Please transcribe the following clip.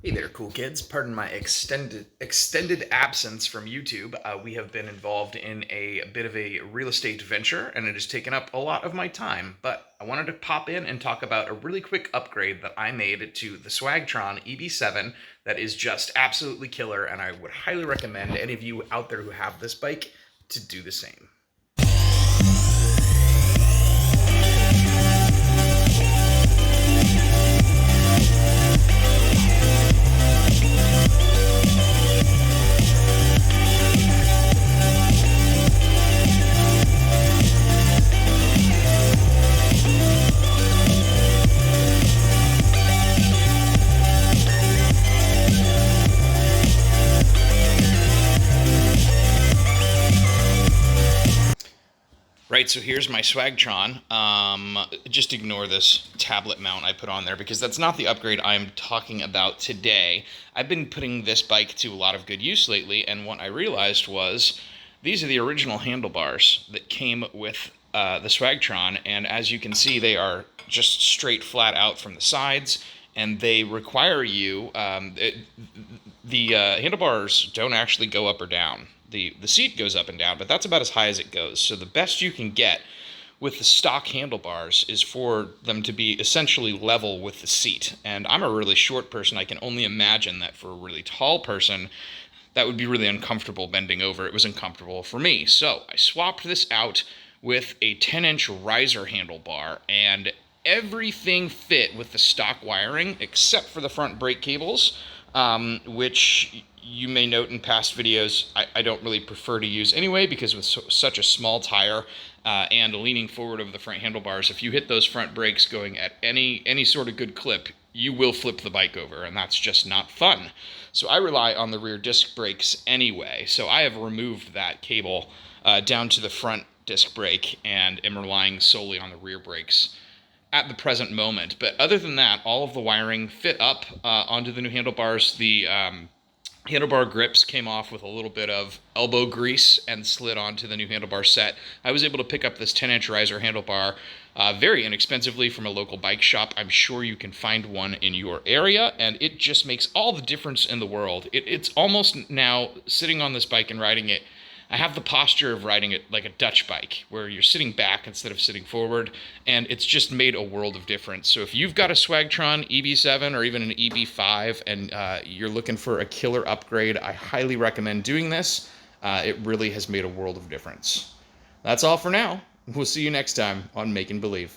Hey there, cool kids. Pardon my extended absence from YouTube. We have been involved in a bit of a real estate venture, and it has taken up a lot of my time. But I wanted to pop in and talk about a really quick upgrade that I made to the Swagtron EB7 that is just absolutely killer, and I would highly recommend any of you out there who have this bike to do the same. Right, so here's my Swagtron. Just ignore this tablet mount I put on there because that's not the upgrade I'm talking about today. I've been putting this bike to a lot of good use lately, and what I realized was these are the original handlebars that came with the Swagtron, and as you can see, they are just straight flat out from the sides, and they require you, the handlebars don't actually go up or down. The seat goes up and down, but that's about as high as it goes. So the best you can get with the stock handlebars is for them to be essentially level with the seat. And I'm a really short person. I can only imagine that for a really tall person, that would be really uncomfortable bending over. It was uncomfortable for me. So I swapped this out with a 10-inch riser handlebar, and everything fit with the stock wiring except for the front brake cables, which you may note in past videos I don't really prefer to use anyway, because with such a small tire and leaning forward of the front handlebars, if you hit those front brakes going at any sort of good clip, you will flip the bike over, and that's just not fun. So I rely on the rear disc brakes anyway, so I have removed that cable down to the front disc brake and am relying solely on the rear brakes at the present moment. But other than that, all of the wiring fit up onto the new handlebars. The handlebar grips came off with a little bit of elbow grease and slid onto the new handlebar set. I was able to pick up this 10-inch riser handlebar very inexpensively from a local bike shop. I'm sure you can find one in your area, and it just makes all the difference in the world. It's almost now, sitting on this bike and riding it, I have the posture of riding it like a Dutch bike, where you're sitting back instead of sitting forward, and it's just made a world of difference. So if you've got a Swagtron EB7 or even an EB5 and you're looking for a killer upgrade, I highly recommend doing this. It really has made a world of difference. That's all for now. We'll see you next time on Make and Believe.